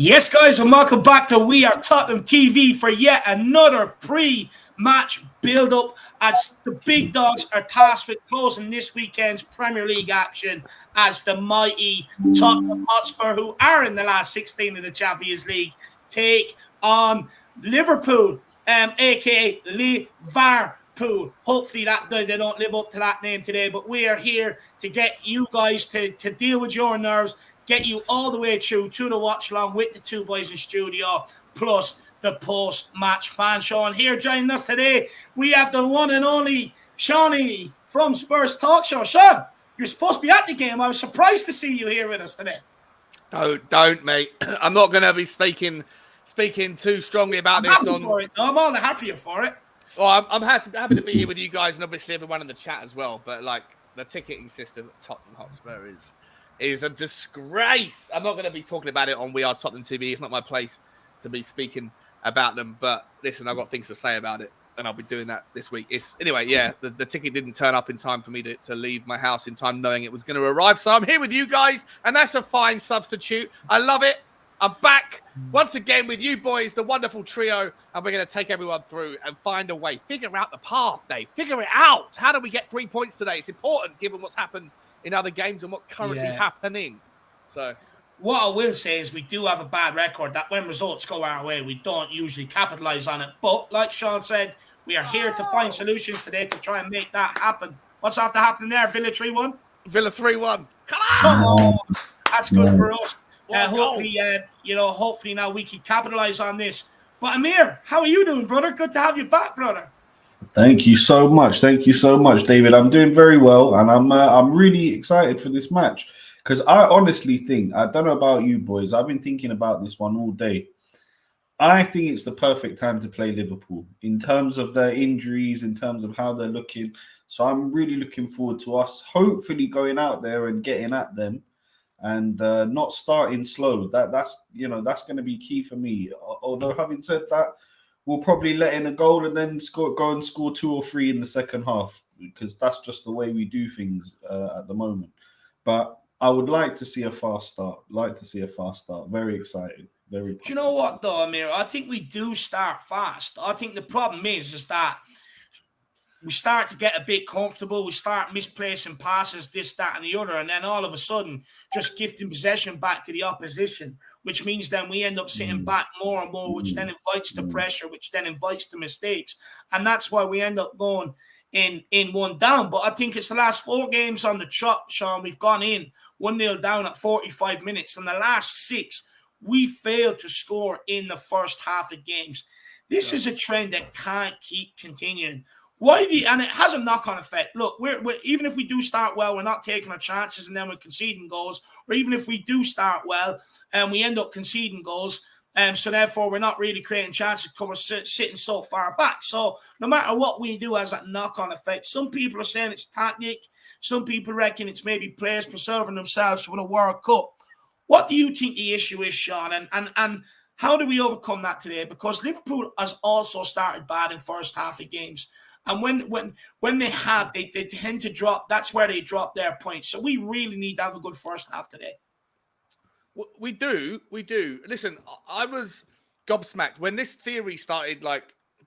Yes, guys, and welcome back to We Are Tottenham TV for yet another pre-match build-up as the big dogs are tasked with closing this weekend's Premier League action as the mighty Tottenham Hotspur, who are in the last 16 of the Champions League, take on Liverpool, aka Liverpool. Hopefully they don't live up to that name today, but we are here to get you guys to deal with your nerves, get you all the way through to the watch along with the two boys in studio, plus the post-match fan show. And here joining us today, we have the one and only Shawnee from Spurs Talk Show. Sean, you're supposed to be at the game. I was surprised to see you here with us today. Don't, mate. I'm not going to be speaking too strongly about this. I'm all the happier for it. Well, I'm happy to be here with you guys and obviously everyone in the chat as well. But like the ticketing system at Tottenham Hotspur is a disgrace. I'm not going to be talking about it on We Are Tottenham TV. It's not my place to be speaking about them. But listen, I've got things to say about it, and I'll be doing that this week. Anyway, yeah, the ticket didn't turn up in time for me to leave my house in time, knowing it was going to arrive. So I'm here with you guys, and that's a fine substitute. I love it. I'm back once again with you boys, the wonderful trio, and we're going to take everyone through and find a way. Figure out the path, Dave. Figure it out. How do we get 3 points today? It's important given what's happened in other games and what's currently happening. So what I will say is we do have a bad record that when results go our way, we don't usually capitalize on it. But like Sean said, we are here to find solutions today to try and make that happen. What's after happening there? Villa 3-1? Villa 3-1. Come on. That's good for us. Hopefully now we can capitalize on this. But Amir, how are you doing, brother? Good to have you back, brother. Thank you so much. Thank you so much, David. I'm doing very well, and I'm really excited for this match because I honestly think, I don't know about you boys, I've been thinking about this one all day. I think it's the perfect time to play Liverpool in terms of their injuries, in terms of how they're looking. So I'm really looking forward to us hopefully going out there and getting at them and not starting slow. That's going to be key for me. Although having said that, we'll probably let in a goal and then go and score 2 or 3 in the second half because that's just the way we do things at the moment. But I would like to see a fast start. Very excited. Very. Do you know what, though, Amir? I think we do start fast. I think the problem is that we start to get a bit comfortable. We start misplacing passes, this, that, and the other. And then all of a sudden, just gifting possession back to the opposition, which means then we end up sitting back more and more, which then invites the pressure, which then invites the mistakes. And that's why we end up going in one down. But I think it's the last 4 games on the trot, Sean. We've gone in 1-0 down at 45 minutes. And the last 6, we failed to score in the first half of games. This is a trend that can't keep continuing. And it has a knock-on effect. Look, we're even if we do start well, we're not taking our chances and then we're conceding goals. Or even if we do start well and we end up conceding goals, so therefore we're not really creating chances because we're sitting so far back. So no matter what we do has that knock-on effect. Some people are saying it's tactic. Some people reckon it's maybe players preserving themselves for the World Cup. What do you think the issue is, Sean? And how do we overcome that today? Because Liverpool has also started bad in first half of games. And when they tend to drop. That's where they drop their points. So we really need to have a good first half today. We do. Listen, I was gobsmacked when this theory started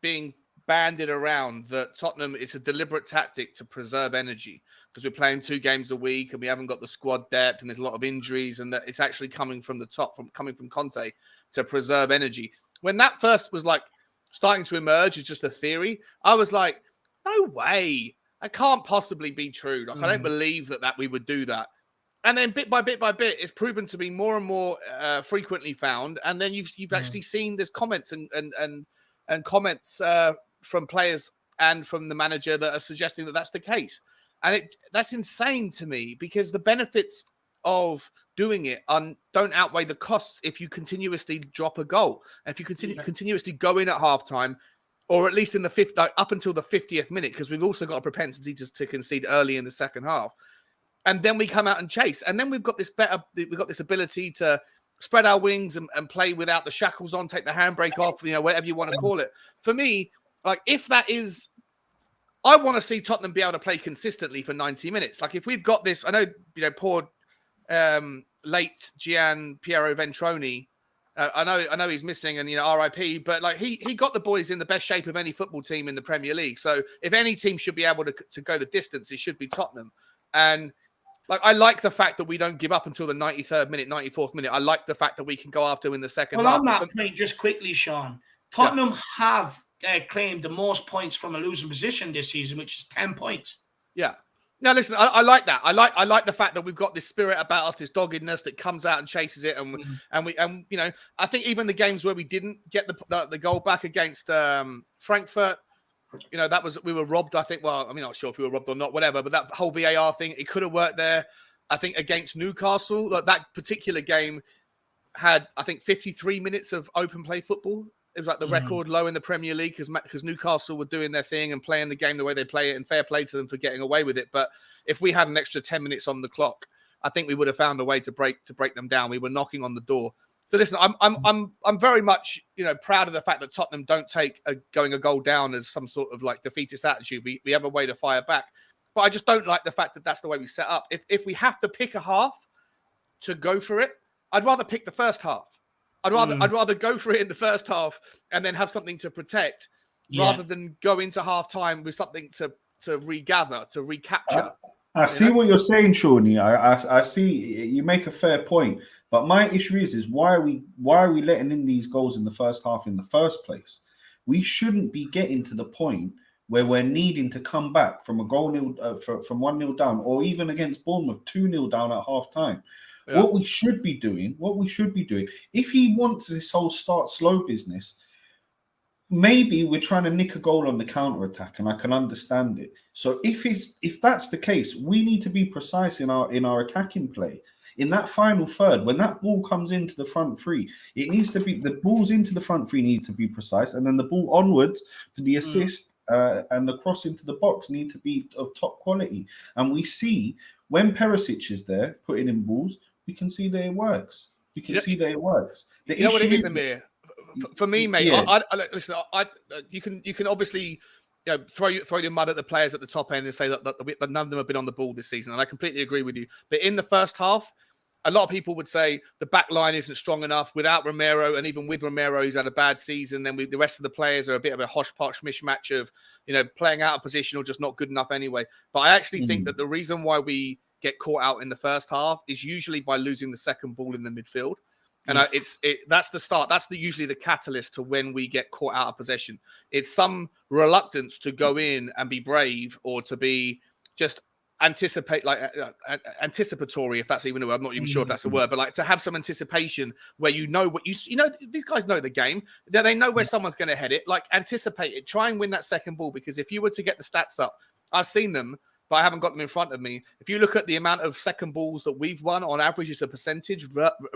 being banded around that Tottenham is a deliberate tactic to preserve energy because we're playing 2 games a week and we haven't got the squad depth and there's a lot of injuries and that it's actually coming from the top, coming from Conte to preserve energy. When that first was starting to emerge as just a theory, I was like, no way. That can't possibly be true. I don't believe that we would do that. And then bit by bit, it's proven to be more and more frequently found. And then you've actually seen there's comments and comments from players and from the manager that are suggesting that that's the case. And that's insane to me because the benefits of doing it don't outweigh the costs if you continuously drop a goal. If you continuously go in at halftime, or at least in the up until the 50th minute, because we've also got a propensity to concede early in the second half. And then we come out and chase. And then we've got this ability to spread our wings and play without the shackles on, take the handbrake off, whatever you want to call it. For me, if that is, I want to see Tottenham be able to play consistently for 90 minutes. If we've got this, I know, poor late Gian Piero Ventroni I know he's missing, and RIP. But like he got the boys in the best shape of any football team in the Premier League. So if any team should be able to go the distance, it should be Tottenham. And like I like the fact that we don't give up until the 93rd minute, 94th minute. I like the fact that we can go after in the second half. Well, on that point, just quickly, Sean, Tottenham have claimed the most points from a losing position this season, which is 10 points. Yeah. Now, listen, I like that. I like the fact that we've got this spirit about us, this doggedness that comes out and chases it, and I think even the games where we didn't get the goal back against Frankfurt, we were robbed. I think. Well, I'm not sure if we were robbed or not, whatever. But that whole VAR thing, it could have worked there. I think against Newcastle, that particular game had 53 minutes of open play football. It was like the record low in the Premier League because Newcastle were doing their thing and playing the game the way they play it, and fair play to them for getting away with it. But if we had an extra 10 minutes on the clock, I think we would have found a way to break them down. We were knocking on the door. So listen, I'm very much proud of the fact that Tottenham don't take going a goal down as some sort of like defeatist attitude. We have a way to fire back, but I just don't like the fact that that's the way we set up. If we have to pick a half to go for it, I'd rather pick the first half. I'd rather go for it in the first half and then have something to protect rather than go into half time with something to regather, to recapture. I see what you're saying, Shawnee. I see you make a fair point, but my issue is why are we letting in these goals in the first half in the first place? We shouldn't be getting to the point where we're needing to come back from a goal from 1-0 down, or even against Bournemouth 2-0 down at half time. Yeah. What we should be doing, if he wants this whole start slow business, maybe we're trying to nick a goal on the counter attack, and I can understand it. So if that's the case, we need to be precise in our attacking play. In that final third, when that ball comes into the front three, it needs to be the balls into the front three need to be precise, and then the ball onwards for the assist and the cross into the box need to be of top quality. And we see when Perisic is there putting in balls, we can see that it works. You know what it is, Amir? For me, mate, listen. You can obviously throw your mud at the players at the top end and say that none of them have been on the ball this season, and I completely agree with you. But in the first half, a lot of people would say the back line isn't strong enough without Romero, and even with Romero, he's had a bad season. Then the rest of the players are a bit of a hodgepodge mishmatch of playing out of position or just not good enough anyway. But I actually think that the reason why we get caught out in the first half is usually by losing the second ball in the midfield. And that's the start. That's usually the catalyst to when we get caught out of possession. It's some reluctance to go in and be brave, or to be just anticipatory, if that's even a word. I'm not even sure if that's a word, but like to have some anticipation where these guys know the game. They know where someone's going to head it. Like anticipate it. Try and win that second ball, because if you were to get the stats up, I've seen them, but I haven't got them in front of me. If you look at the amount of second balls that we've won on average, it's a percentage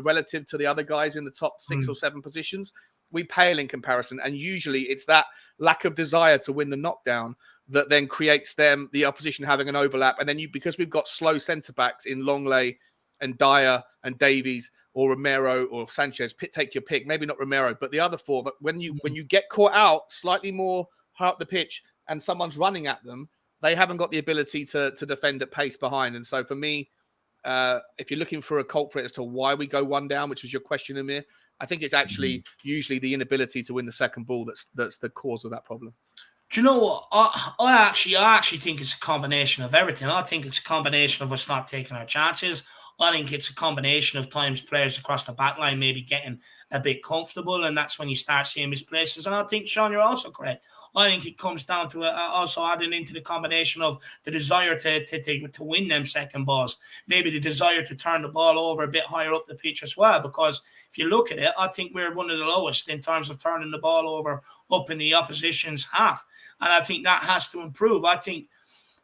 relative to the other guys in the top 6 or 7 positions. We pale in comparison. And usually it's that lack of desire to win the knockdown that then creates the opposition having an overlap. And then because we've got slow centre-backs in Longley and Dyer and Davies or Romero or Sanchez, take your pick, maybe not Romero, but the other four, that when you get caught out slightly more high up the pitch and someone's running at them, they haven't got the ability to defend at pace behind. And so for me, if you're looking for a culprit as to why we go one down, which was your question, Amir, I think it's actually usually the inability to win the second ball that's the cause of that problem. Do you know what? I actually think it's a combination of everything. I think it's a combination of us not taking our chances. I think it's a combination of times players across the back line maybe getting a bit comfortable, and that's when you start seeing misplaces. And I think, Sean, you're also correct. I think it comes down to also adding into the combination of the desire to win them second balls, maybe the desire to turn the ball over a bit higher up the pitch as well. Because if you look at it, I think we're one of the lowest in terms of turning the ball over up in the opposition's half, and I think that has to improve. I think.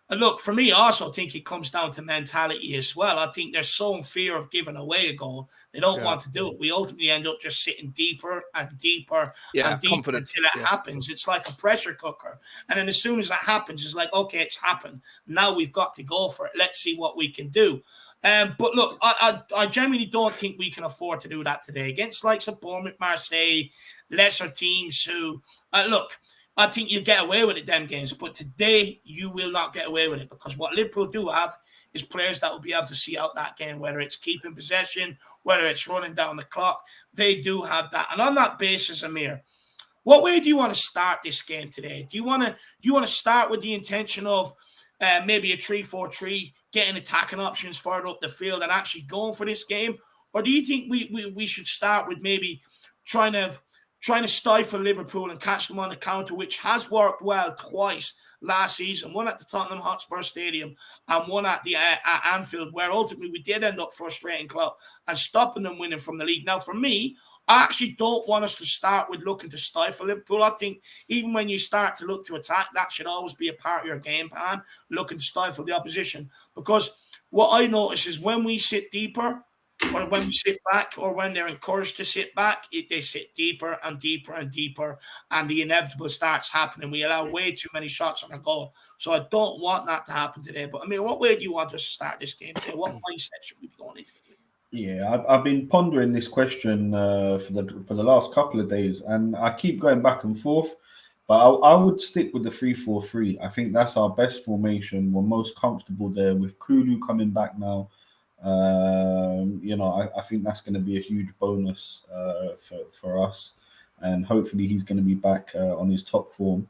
Look, for me, I also think it comes down to mentality as well. I think there's some fear of giving away a goal. They don't want to do it. We ultimately end up just sitting deeper and deeper and deeper until it happens. It's like a pressure cooker. And then as soon as that happens, it's like, okay, it's happened. Now we've got to go for it. Let's see what we can do. But look, I genuinely don't think we can afford to do that today against likes of Bournemouth, Marseille, lesser teams who, look, I think you get away with it them games, but today you will not get away with it because what Liverpool do have is players that will be able to see out that game, whether it's keeping possession, whether it's running down the clock. They do have that. And on that basis, Amir, what way do you want to start this game today? Do you want to start with the intention of maybe a 3-4-3, getting attacking options further up the field and actually going for this game? Or do you think we should start with maybe trying to stifle Liverpool and catch them on the counter, which has worked well twice last season, one at the Tottenham Hotspur Stadium and one at the at Anfield, where ultimately we did end up frustrating Klopp and stopping them winning from the league. Now, for me, I actually don't want us to start with looking to stifle Liverpool. I think even when you start to look to attack, that should always be a part of your game plan, looking to stifle the opposition. Because what I notice is when we sit deeper, or when we sit back, or when they're encouraged to sit back, they sit deeper and deeper and deeper, and the inevitable starts happening. We allow way too many shots on our goal. So I don't want that to happen today. But I mean, what way do you want us to start this game today? What mindset should we be going into it? Yeah, I've been pondering this question for the last couple of days, and I keep going back and forth. But I would stick with the 3-4-3. I think that's our best formation. We're most comfortable there with Kulu coming back now. I think that's going to be a huge bonus for us, and hopefully he's going to be back on his top form.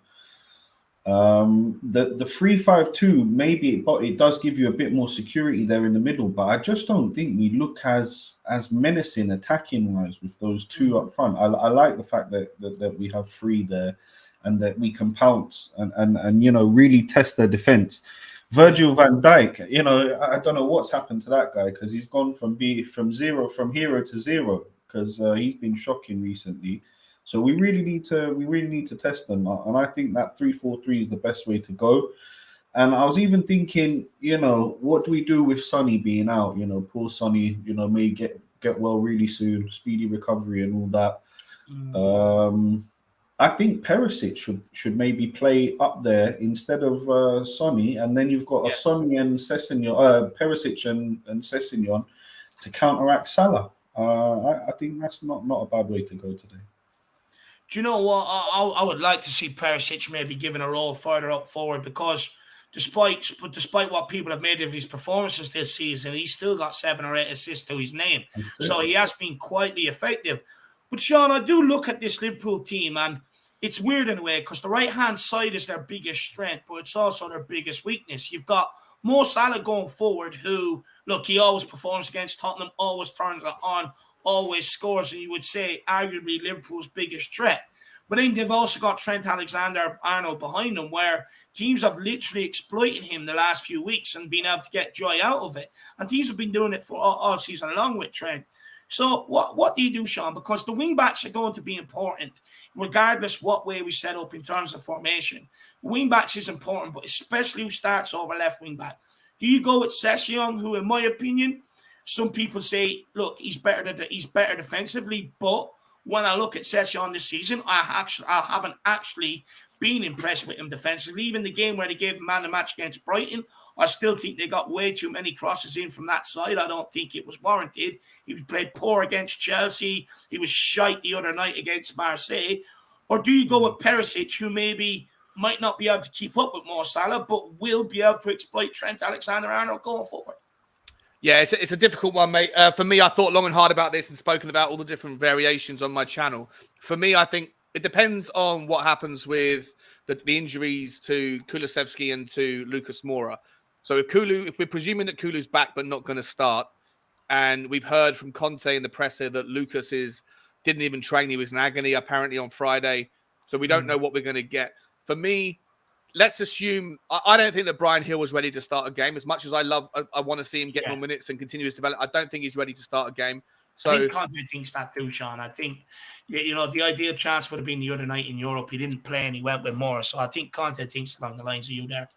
The 3-5-2 maybe, but it does give you a bit more security there in the middle. But I just don't think we look as menacing attacking wise with those two up front. I like the fact that we have three there, and that we can pounce and really test their defense. Virgil van Dijk, I don't know what's happened to that guy, because he's gone from hero to zero, because he's been shocking recently. So we really need to test them, and I think that 3-4-3 is the best way to go. And I was even thinking, what do we do with Sonny being out? Poor Sonny, may get well really soon, speedy recovery and all that. I think Perisic should maybe play up there instead of Sonny, and then you've got a Sonny and Sessegnon, Perisic and Sessegnon to counteract Salah. I think that's not a bad way to go today. Do you know what? I would like to see Perisic maybe given a role further up forward, because despite what people have made of his performances this season, he's still got 7 or 8 assists to his name. So he has been quietly effective. But Sean, I do look at this Liverpool team, and it's weird in a way, because the right-hand side is their biggest strength, but it's also their biggest weakness. You've got Mo Salah going forward, who, look, he always performs against Tottenham, always turns it on, always scores, and you would say arguably Liverpool's biggest threat. But then they've also got Trent Alexander-Arnold behind them, where teams have literally exploited him the last few weeks and been able to get joy out of it. And teams have been doing it for all season long with Trent. So what do you do, Sean? Because the wing-backs are going to be important, regardless what way we set up in terms of formation. Wing-backs is important, but especially who starts over left wing-back. Do you go with Sessegnon, who, in my opinion, some people say, look, he's better defensively, but when I look at Sessegnon this season, I haven't actually been impressed with him defensively. Even the game where they gave him man of the match against Brighton, I still think they got way too many crosses in from that side. I don't think it was warranted. He played poor against Chelsea. He was shite the other night against Marseille. Or do you go with Perisic, who maybe might not be able to keep up with Mo Salah, but will be able to exploit Trent Alexander-Arnold going forward? Yeah, it's a difficult one, mate. For me, I thought long and hard about this and spoken about all the different variations on my channel. For me, I think it depends on what happens with the injuries to Kulusevski and to Lucas Moura. So if we're presuming that Kulu's back but not going to start, and we've heard from Conte in the presser that Lucas didn't even train, he was in agony apparently on Friday, so we don't know what we're going to get. For me, let's assume I don't think that Bryan Hill was ready to start a game. As much as I want to see him get more minutes and continue his development, I don't think he's ready to start a game. So I think Conte thinks that too, Sean. I think, the ideal chance would have been the other night in Europe. He didn't play and he went with Morris. So I think Conte thinks along the lines of you there.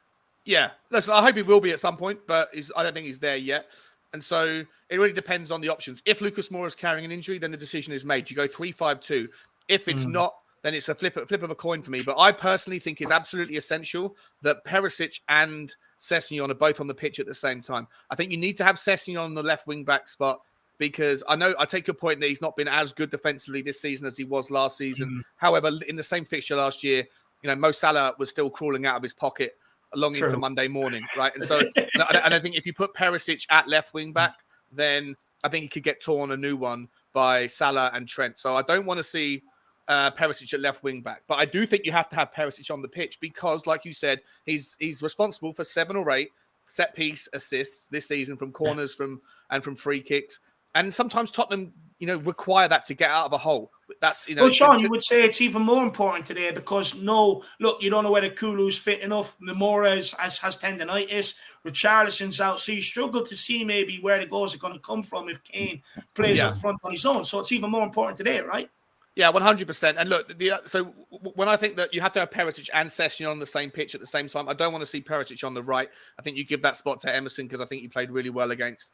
Yeah. Listen, I hope he will be at some point, but I don't think he's there yet. And so it really depends on the options. If Lucas Moura is carrying an injury, then the decision is made. You go 3-5-2. If it's not, then it's a flip of a coin for me. But I personally think it's absolutely essential that Perisic and Sessegnon are both on the pitch at the same time. I think you need to have Sessegnon on the left wing-back spot, because I take your point that he's not been as good defensively this season as he was last season. However, in the same fixture last year, Mo Salah was still crawling out of his pocket long into Monday morning, right? And so, and I think if you put Perisic at left wing back, then I think he could get torn a new one by Salah and Trent. So I don't want to see Perisic at left wing back, but I do think you have to have Perisic on the pitch because, like you said, he's responsible for 7 or 8 set piece assists this season from corners from free kicks, and sometimes Tottenham require that to get out of a hole. That's Well, Sean, you would say it's even more important today because you don't know whether Kulu's fit enough. Memora has tendonitis. Richarlison's out, so you struggle to see maybe where the goals are going to come from if Kane plays up front on his own. So it's even more important today, right? Yeah, 100%. And look, so when I think that you have to have Perisic and Sessegnon on the same pitch at the same time, I don't want to see Perisic on the right. I think you give that spot to Emerson because I think he played really well against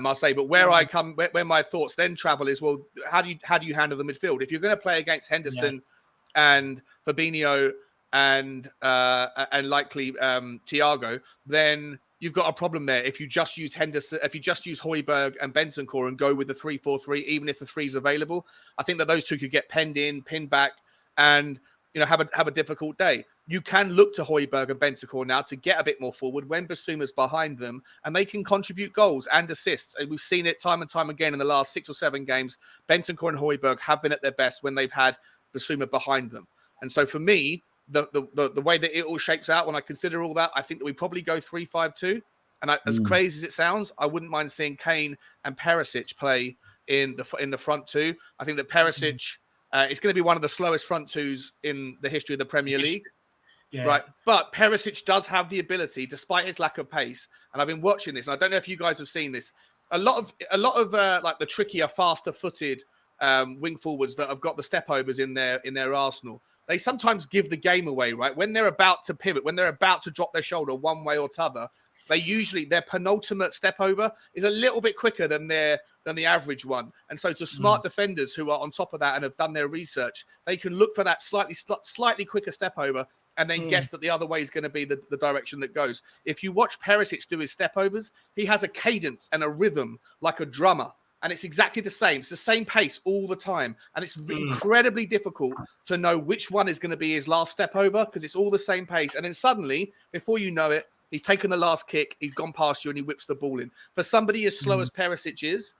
Marseille. But where my thoughts then travel is, well, how do you handle the midfield? If you're going to play against Henderson and Fabinho and likely Thiago, then you've got a problem there. If you just use Henderson, if you just use Højbjerg and Bentancur and go with the 3-4-3, even if the 3 is available, I think that those two could get pinned back, and have a difficult day. You can look to Højbjerg and Bentancur now to get a bit more forward when Basuma's behind them, and they can contribute goals and assists. And we've seen it time and time again in the last 6 or 7 games. Bentancur and Højbjerg have been at their best when they've had Basuma behind them. And so for me, the way that it all shapes out, when I consider all that, I think that we probably go 3-5-2. And as crazy as it sounds, I wouldn't mind seeing Kane and Perisic play in the front two. I think that Perisic is going to be one of the slowest front twos in the history of the Premier League. Yeah. Right. But Perisic does have the ability, despite his lack of pace. And I've been watching this, and I don't know if you guys have seen this. A lot of like the trickier, faster footed wing forwards that have got the step overs in their arsenal, they sometimes give the game away, right? When they're about to pivot, when they're about to drop their shoulder one way or t'other, their penultimate step over is a little bit quicker than the average one. And so to smart defenders who are on top of that and have done their research, they can look for that slightly quicker step over and then guess that the other way is going to be the direction that goes. If you watch Perisic do his step overs, he has a cadence and a rhythm like a drummer. And it's exactly the same. It's the same pace all the time. And it's incredibly difficult to know which one is going to be his last step over because it's all the same pace. And then suddenly, before you know it, he's taken the last kick, he's gone past you, and he whips the ball in. For somebody as slow as Perisic is,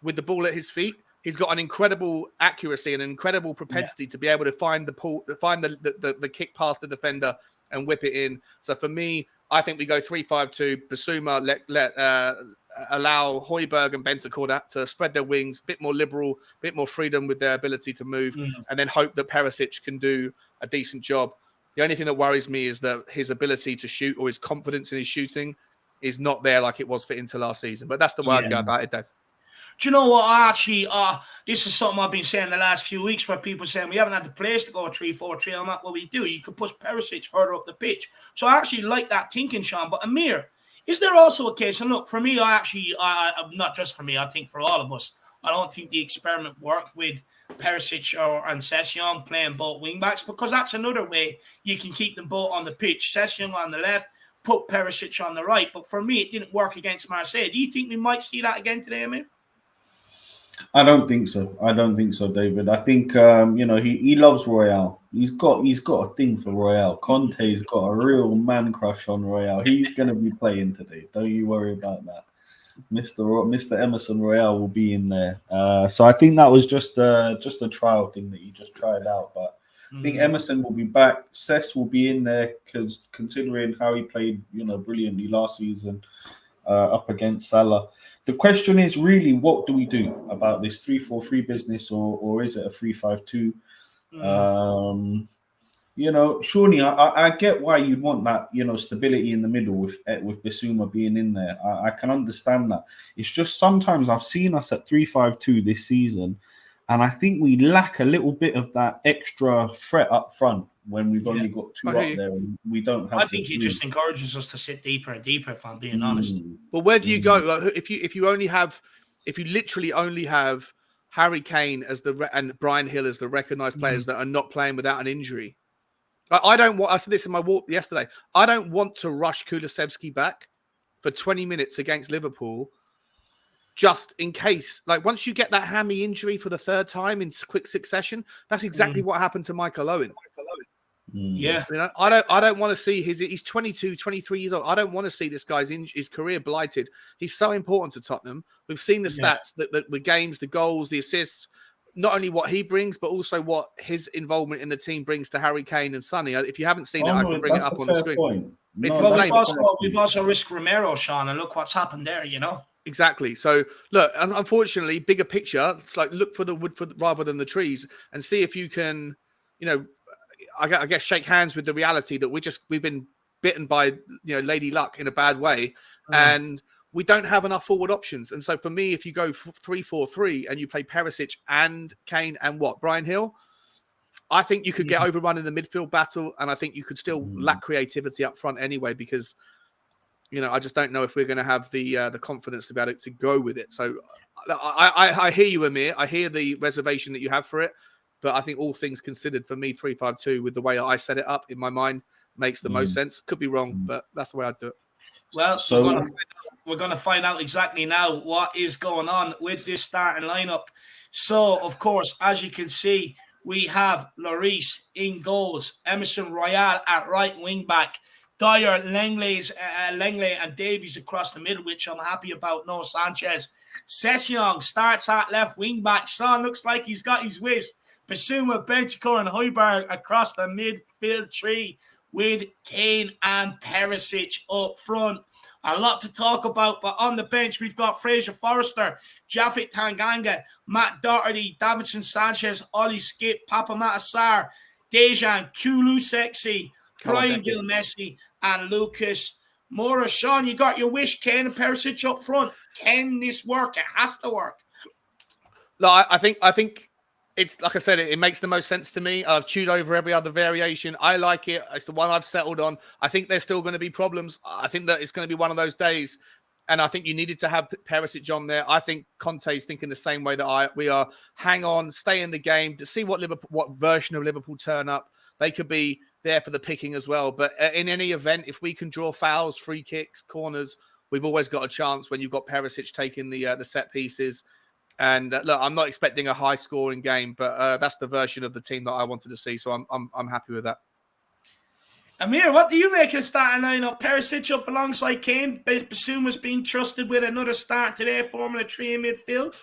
with the ball at his feet, he's got an incredible accuracy and an incredible propensity to be able to find the kick past the defender and whip it in. So for me, I think we go 3-5-2. Basuma allow Højbjerg and Bentancur to spread their wings, a bit more liberal, a bit more freedom with their ability to move, and then hope that Perisic can do a decent job. The only thing that worries me is that his ability to shoot or his confidence in his shooting is not there like it was for Inter last season. But that's the way I'd go about it, Dave. Do you know what? I actually, this is something I've been saying the last few weeks where people saying we haven't had the players to go 3-4-3. I'm like, well, we do. You could push Perisic further up the pitch. So I actually like that thinking, Sean. But Amir, is there also a case? And look, for me, not just for me, I think for all of us, I don't think the experiment worked with Perisic and Sessegnon playing both wingbacks because that's another way you can keep them both on the pitch. Sessegnon on the left, put Perisic on the right. But for me, it didn't work against Marseille. Do you think we might see that again today, Amir? I don't think so. David. I think he loves Royale. He's got a thing for Royale. Conte's got a real man crush on Royale. He's going to be playing today. Don't you worry about that. Mr. Emerson Royale will be in there. So I think that was just a trial thing that he just tried out. But I think Emerson will be back. Cess will be in there because considering how he played, brilliantly last season up against Salah. The question is really, what do we do about this 3-4-3 business, or is it a 3-5-2? Surely I get why you'd want that, stability in the middle with Basuma being in there. I can understand that. It's just sometimes I've seen us at 3-5-2 this season, and I think we lack a little bit of that extra threat up front when we've only got 2 up there and we don't have. I think he just encourages us to sit deeper and deeper, if I'm being honest. But where do you go? Like, if you literally only have Harry Kane and Brian Hill as the recognised players that are not playing without an injury, I said this in my walk yesterday. I don't want to rush Kulusevski back for 20 minutes against Liverpool. Just in case, like once you get that hammy injury for the 3rd time in quick succession, that's exactly what happened to Michael Owen. Yeah. You know, I don't want to see he's 22, 23 years old. I don't want to see this guy's his career blighted. He's so important to Tottenham. We've seen the stats that the games, the goals, the assists, not only what he brings, but also what his involvement in the team brings to Harry Kane and Sonny. If you haven't seen it, I can bring it that's up a on the fair screen. point. It's No, Well, insane. we've also risked Romero, Sean, and look what's happened there, you know? Exactly. So look, unfortunately, bigger picture, it's like look for the wood rather than the trees and see if you can, you know, I guess shake hands with the reality that we've been bitten by Lady Luck in a bad way, and we don't have enough forward options. And so for me, if you go 3-4-3 and you play Perisic and Kane and Brian Hill, I think you could get overrun in the midfield battle, and I think you could still lack creativity up front anyway because I just don't know if we're going to have the confidence to be able to go with it. So I hear you, Amir. I hear the reservation that you have for it. But I think all things considered, for me, 3-5-2 with the way I set it up in my mind makes the most sense. Could be wrong, but that's the way I'd do it. Well, we're gonna find out exactly now what is going on with this starting lineup. So, of course, as you can see, we have Lloris in goals, Emerson Royale at right wing back, Dyer, Langley and Davies across the middle, which I'm happy about. No Sanchez. Session starts at left wing back. Sean looks like he's got his wish. Basuma, Bentancur, and Højbjerg across the midfield tree with Kane and Perisic up front. A lot to talk about, but on the bench, we've got Fraser Forrester, Japhet Tanganga, Matt Doherty, Davinson Sanchez, Ollie Skip, Papa Matasar, Dejan, Kulu Sexy, Brian Gil-Messi, and Lucas Moura. Sean, you got your wish, Kane and Perisic up front. Can this work? It has to work. No, I think it's like I said, it makes the most sense to me. I've chewed over every other variation. I like it. It's the one I've settled on. I think there's still going to be problems. I think that it's going to be one of those days. And I think you needed to have Perisic on there. I think Conte's thinking the same way that we are. Hang on, stay in the game to see what version of Liverpool turn up. They could be there for the picking as well. But in any event, if we can draw fouls, free kicks, corners, we've always got a chance when you've got Perisic taking the set pieces. And look, I'm not expecting a high-scoring game, but that's the version of the team that I wanted to see. So I'm happy with that. Amir, what do you make of starting lineup? Perisic up alongside Kane. Basuma's being trusted with another start today, forming a three in midfield.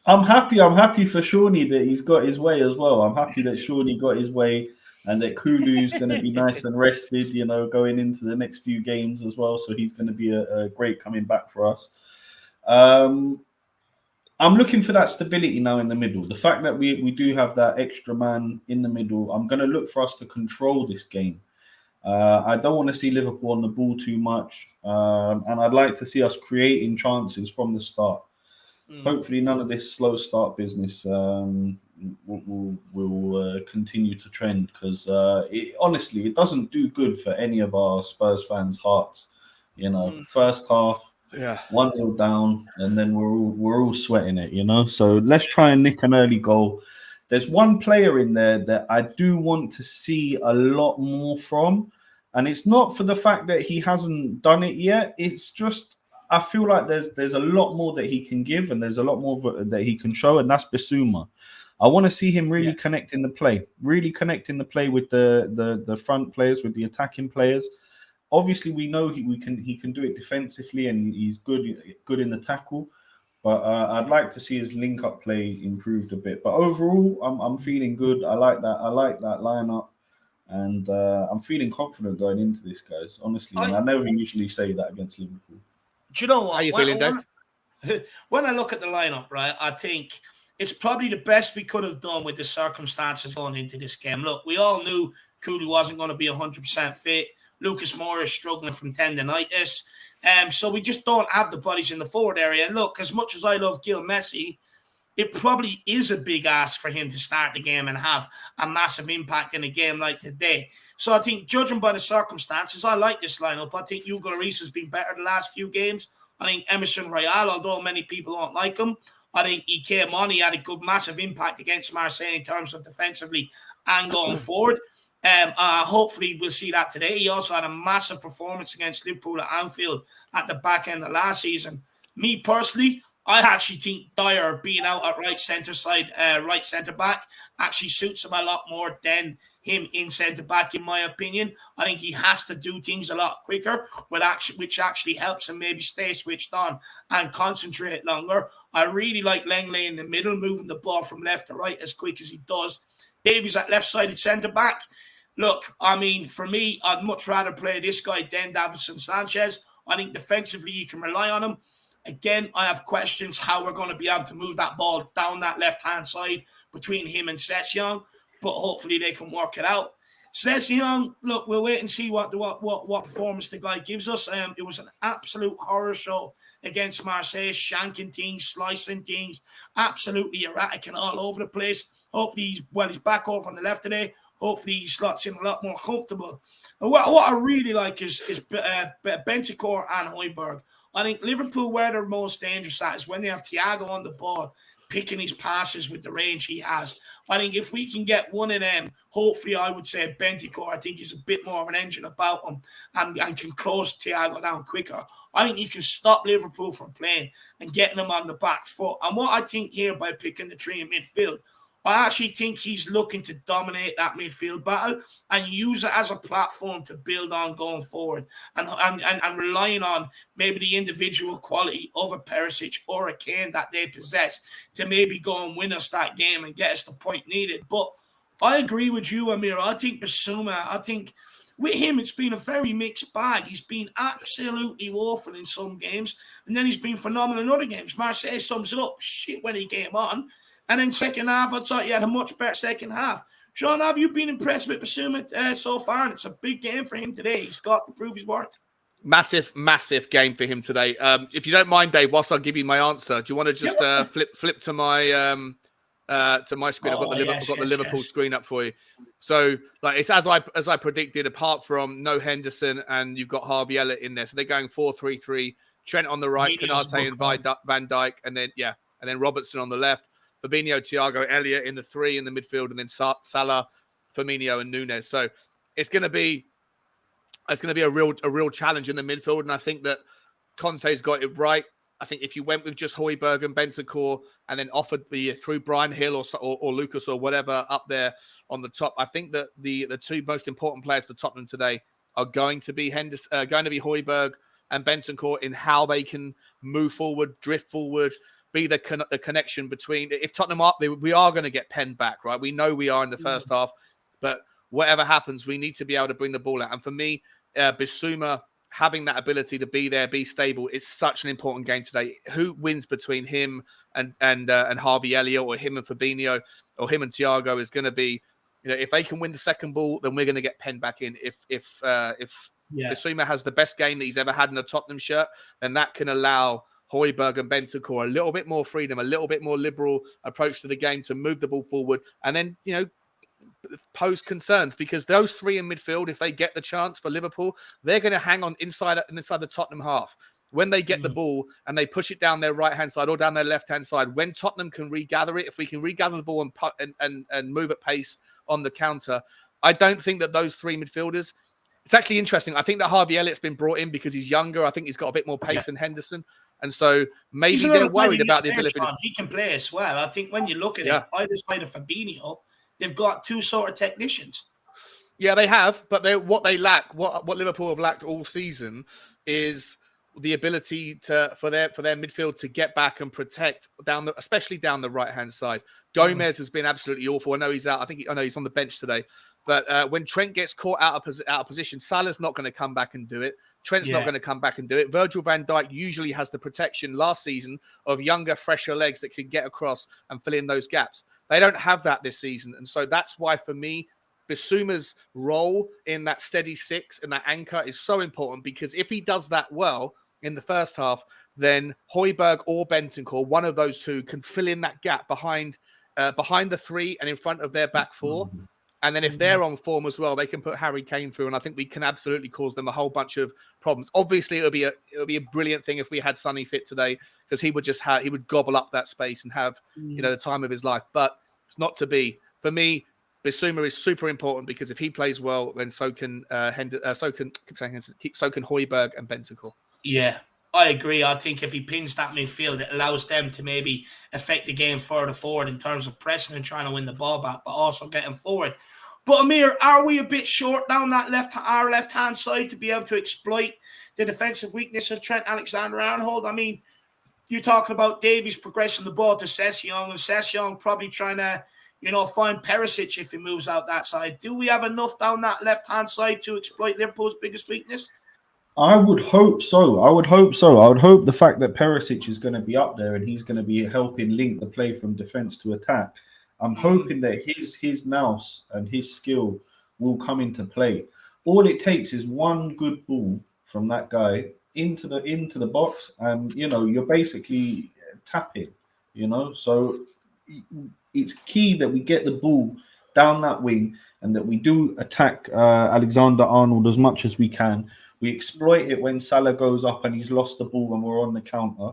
I'm happy for Shawnee that he's got his way as well. I'm happy that Shawnee got his way and that Kulu's going to be nice and rested, going into the next few games as well. So he's going to be a great coming back for us. I'm looking for that stability now in the middle. The fact that we do have that extra man in the middle, I'm going to look for us to control this game. I don't want to see Liverpool on the ball too much. And I'd like to see us creating chances from the start. Hopefully none of this slow start business will continue to trend because honestly, it doesn't do good for any of our Spurs fans' hearts. First half, 1-0 down, and then we're all sweating it, So let's try and nick an early goal. There's one player in there that I do want to see a lot more from, and it's not for the fact that he hasn't done it yet. It's just I feel like there's a lot more that he can give, and there's a lot more that he can show, and that's Basuma. I want to see him really connecting the play with the front players, with the attacking players. Obviously, we know he can do it defensively, and he's good in the tackle. But I'd like to see his link-up play improved a bit. But overall, I'm feeling good. I like that lineup, and I'm feeling confident going into this, guys. Honestly, and I never usually say that against Liverpool. Do you know what? How you feeling, Dave? When I look at the lineup, right, I think it's probably the best we could have done with the circumstances going into this game. Look, we all knew Kulu wasn't going to be 100% fit. Lucas Moura is struggling from tendonitis. So we just don't have the bodies in the forward area. And look, as much as I love Gil-Messi, it probably is a big ask for him to start the game and have a massive impact in a game like today. So I think, judging by the circumstances, I like this lineup. I think Hugo Lloris has been better the last few games. I think Emerson Royale, although many people don't like him, I think he came on. He had a good, massive impact against Marseille in terms of defensively and going forward. Hopefully we'll see that today. He also had a massive performance against Liverpool at Anfield at the back end of last season. Me personally, I actually think Dyer being out at right centre back actually suits him a lot more than him in centre back, in my opinion. I think he has to do things a lot quicker, which actually helps him maybe stay switched on and concentrate longer. I really like Langley in the middle, moving the ball from left to right as quick as he does. Davies at left-sided centre back. Look, I mean, for me, I'd much rather play this guy than Davinson Sanchez. I think defensively you can rely on him. Again, I have questions how we're going to be able to move that ball down that left-hand side between him and Session, but hopefully they can work it out. Session, look, we'll wait and see what performance the guy gives us. It was an absolute horror show against Marseille, shanking things, slicing things, absolutely erratic and all over the place. Hopefully, he's back over on the left today. Hopefully, he slots in a lot more comfortable. And what I really like is Bentancur and Højbjerg. I think Liverpool, where they're most dangerous at, is when they have Thiago on the ball, picking his passes with the range he has. I think if we can get one of them, hopefully I would say Bentancur, I think he's a bit more of an engine about him and can close Thiago down quicker. I think you can stop Liverpool from playing and getting them on the back foot. And what I think here by picking the three in midfield, I actually think he's looking to dominate that midfield battle and use it as a platform to build on going forward and relying on maybe the individual quality of a Perisic or a Kane that they possess to maybe go and win us that game and get us the point needed. But I agree with you, Amir. I think Bissouma, with him, it's been a very mixed bag. He's been absolutely awful in some games, and then he's been phenomenal in other games. Marseille sums it up shit when he came on. And then second half, I thought he had a much better second half. Sean, have you been impressed with Bissouma so far? And it's a big game for him today. He's got to prove his worth. Massive game for him today. If you don't mind, Dave, whilst I give you my answer, do you want to just flip to my screen? I've got the Liverpool screen up for you. So, like, it's as I predicted. Apart from no Henderson, and you've got Harvey Elliott in there, so they're going 4-3-3. Trent on the right, Konate and Van Dijk, and then Robertson on the left. Fabinho, Thiago, Elliott in the three in the midfield, and then Salah, Firmino, and Nunes. So it's going to be a real challenge in the midfield, and I think that Conte's got it right. I think if you went with just Højbjerg and Bentancur and then offered through Brian Hill or Lucas or whatever up there on the top, I think that the two most important players for Tottenham today are going to be Højbjerg and Bentancur in how they can move forward, drift forward, be the connection between. If Tottenham we are going to get penned back, right? We know we are in the first half, but whatever happens, we need to be able to bring the ball out. And for me, Bissouma having that ability to be there, be stable, is such an important game today. Who wins between him and Harvey Elliott, or him and Fabinho, or him and Thiago is going to be, if they can win the second ball, then we're going to get penned back in. If Bissouma has the best game that he's ever had in a Tottenham shirt, then that can allow Højbjerg and Bentancur a little bit more freedom, a little bit more liberal approach to the game to move the ball forward, and then pose concerns, because those three in midfield, if they get the chance for Liverpool, they're going to hang on inside the Tottenham half. When they get the ball and they push it down their right-hand side or down their left-hand side, when Tottenham can regather it, if we can regather the ball and move at pace on the counter, I don't think that those three midfielders. It's actually interesting. I think that Harvey Elliott's been brought in because he's younger. I think he's got a bit more pace than Henderson. And so maybe they're worried about the ability. He can play as well. I think when you look at it, either side of Fabinho, they've got two sort of technicians. Yeah, they have. But what they lack, what Liverpool have lacked all season, is the ability for their midfield to get back and protect especially down the right-hand side. Gomez has been absolutely awful. I know he's out. I know he's on the bench today. But when Trent gets caught out of position, Salah's not going to come back and do it. Trent's not going to come back and do it. Virgil van Dijk usually has the protection last season of younger, fresher legs that can get across and fill in those gaps. They don't have that this season. And so that's why, for me, Bissouma's role in that steady six and that anchor is so important, because if he does that well in the first half, then Højbjerg or Bentancur, one of those two, can fill in that gap behind the three and in front of their back four. And then if they're on form as well, they can put Harry Kane through, and I think we can absolutely cause them a whole bunch of problems. Obviously, it would be a brilliant thing if we had Sonny fit today, because he would gobble up that space and have the time of his life. But it's not to be. For me, Bissouma is super important, because if he plays well, then so can Højbjerg and Bentancur. Yeah. I agree. I think if he pins that midfield, it allows them to maybe affect the game further forward in terms of pressing and trying to win the ball back, but also getting forward. But Amir, are we a bit short down that our left hand side to be able to exploit the defensive weakness of Trent Alexander-Arnold? I mean, you're talking about Davies progressing the ball to Sessegnon, and Sessegnon probably trying to, find Perisic if he moves out that side. Do we have enough down that left-hand side to exploit Liverpool's biggest weakness? I would hope so. I would hope so. I would hope the fact that Perisic is going to be up there and he's going to be helping link the play from defense to attack. I'm hoping that his nous and his skill will come into play. All it takes is one good ball from that guy into the box, and you're basically tapping. So it's key that we get the ball down that wing and that we do attack Alexander Arnold as much as we can. We exploit it when Salah goes up and he's lost the ball and we're on the counter.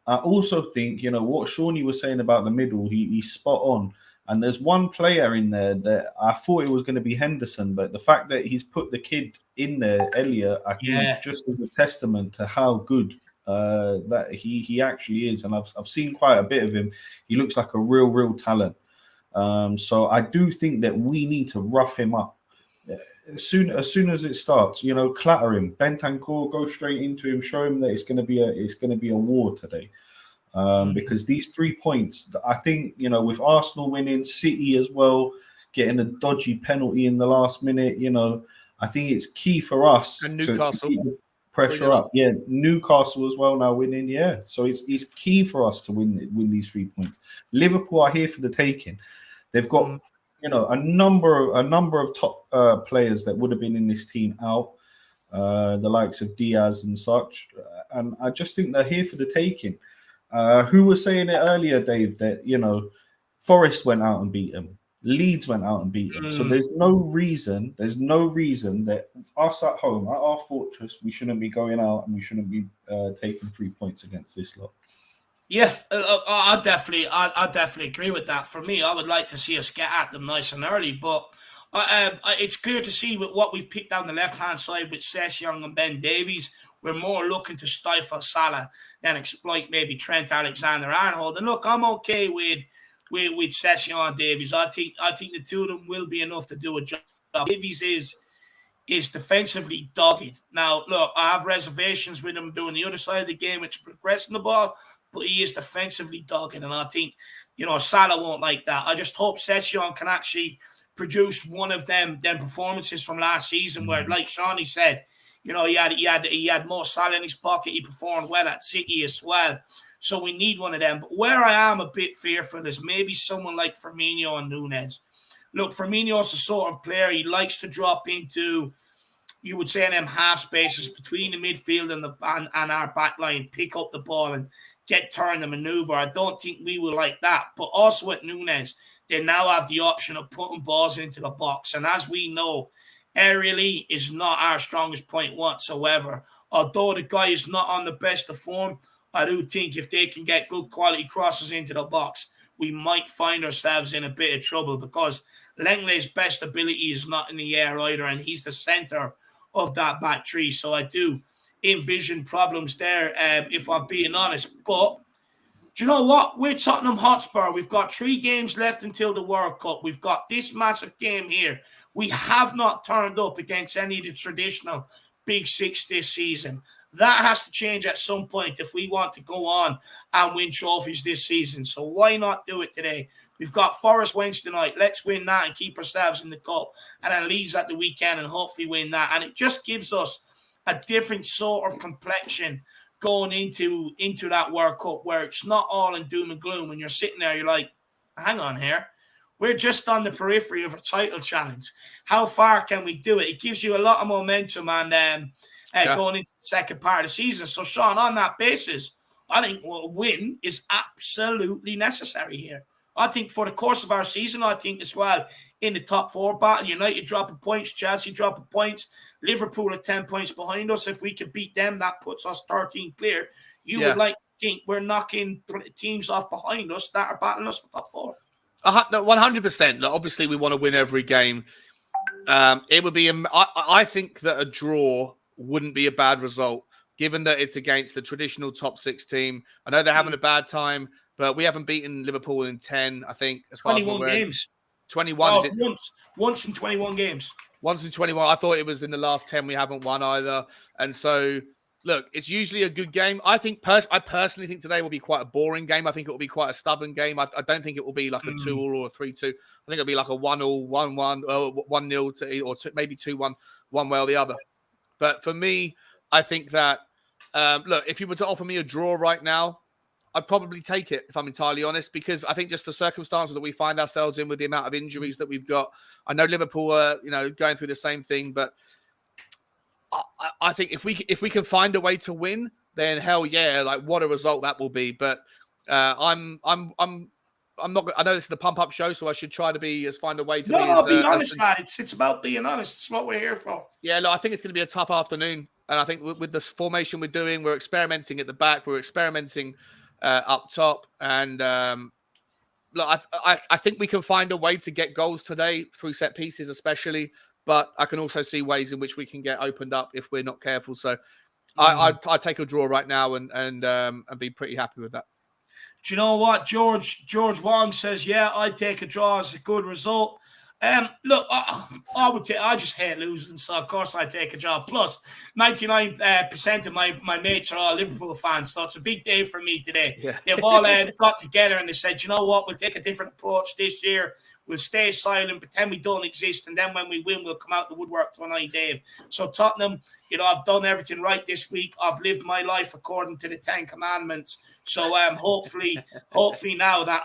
I also think, what Shawnee was saying about the middle, he's spot on. And there's one player in there that I thought it was going to be Henderson, but the fact that he's put the kid in there, Elliot, I think just as a testament to how good that he actually is. And I've seen quite a bit of him. He looks like a real talent. So I do think that we need to rough him up. As soon as it starts, clatter him. Bentancur, go straight into him, show him that it's going to be a war today. Because these 3 points, I think, with Arsenal winning, City as well, getting a dodgy penalty in the last minute, I think it's key for us and Newcastle to keep the pressure up. Yeah, Newcastle as well now winning. Yeah, so it's key for us to win these 3 points. Liverpool are here for the taking. They've got a number of top players that would have been in this team out, the likes of Diaz and such, and I just think they're here for the taking. Who was saying it earlier, Dave, that Forest went out and beat them, Leeds went out and beat them. So there's no reason that us at home, at our fortress, we shouldn't be going out and we shouldn't be taking 3 points against this lot. Yeah, I definitely agree with that. For me, I would like to see us get at them nice and early, but it's clear to see with what we've picked down the left-hand side with Sessegnon and Ben Davies, we're more looking to stifle Salah than exploit maybe Trent Alexander-Arnold. And look, I'm okay with Sessegnon and Davies. I think the two of them will be enough to do a job. Davies is defensively dogged. Now, look, I have reservations with him doing the other side of the game, which is progressing the ball, but he is defensively dogged, and I think, Salah won't like that. I just hope Sessegnon can actually produce one of them performances from last season where, like Shawnee said, he had more Salah in his pocket. He performed well at City as well. So we need one of them. But where I am a bit fearful is maybe someone like Firmino and Nunes. Look, Firmino's the sort of player he likes to drop into, you would say, in them half spaces between the midfield and our back line, pick up the ball and get turned and maneuver. I don't think we will like that. But also with Nunes, they now have the option of putting balls into the box. And as we know, aerially is not our strongest point whatsoever. Although the guy is not on the best of form, I do think if they can get good quality crosses into the box, we might find ourselves in a bit of trouble because Lenglet's best ability is not in the air either, and he's the centre of that back three. So I do envision problems there, if I'm being honest. But do you know what? We're Tottenham Hotspur. We've got 3 games left until the World Cup. We've got this massive game here. We have not turned up against any of the traditional Big Six this season. That has to change at some point if we want to go on and win trophies this season. So why not do it today? We've got Forest Wednesday night. Let's win that and keep ourselves in the cup. And then Leeds at the weekend and hopefully win that. And it just gives us a different sort of complexion going into that World Cup where it's not all in doom and gloom. When you're sitting there, you're like, hang on here. We're just on the periphery of a title challenge. How far can we do it? It gives you a lot of momentum and going into the second part of the season. So, Sean, on that basis, I think a win is absolutely necessary here. I think for the course of our season, I think as well in the top 4 battle, United dropping points, Chelsea dropping points, Liverpool at 10 points behind us. If we could beat them, that puts us 13 clear. You would like to think we're knocking teams off behind us that are battling us for top 4. 100%. Obviously, we want to win every game. It would be. I think that a draw wouldn't be a bad result given that it's against the traditional top 6 team. I know they're having a bad time, but we haven't beaten Liverpool in 10, I think, as far as we're 21 games. 21, Well, is it? Once in 21 games. Once in 21. I thought it was in the last 10 we haven't won either. And so, look, it's usually a good game. I think I personally think today will be quite a boring game. I think it will be quite a stubborn game. I don't think it will be like a 2-2 or a 3-2. I think it'll be like a 1-1, 1-1, or 1-0 or maybe 2-1, one way or the other. But for me, I think that, look, if you were to offer me a draw right now, I'd probably take it, if I'm entirely honest, because I think just the circumstances that we find ourselves in with the amount of injuries that we've got. I know Liverpool are, going through the same thing, but I think if we can find a way to win, then hell yeah, like what a result that will be. But I'm not. I know this is the pump up show, so I should try to find a way to be honest, lad. It's about being honest. It's what we're here for. Yeah, look, I think it's going to be a tough afternoon, and I think with the formation we're doing, we're experimenting at the back, we're experimenting up top, and look, I think we can find a way to get goals today through set pieces, especially. But I can also see ways in which we can get opened up if we're not careful. So I'd take a draw right now and be pretty happy with that. Do you know what? George Wong says, yeah, I'd take a draw as a good result. Look, I just hate losing, so of course I take a draw. Plus, 99% of my mates are all Liverpool fans, so it's a big day for me today. Yeah. They've all got together and they said, you know what? We'll take a different approach this year. We'll stay silent, pretend we don't exist, and then when we win, we'll come out the woodwork tonight, Dave. So Tottenham, I've done everything right this week. I've lived my life according to the 10 Commandments. So hopefully now that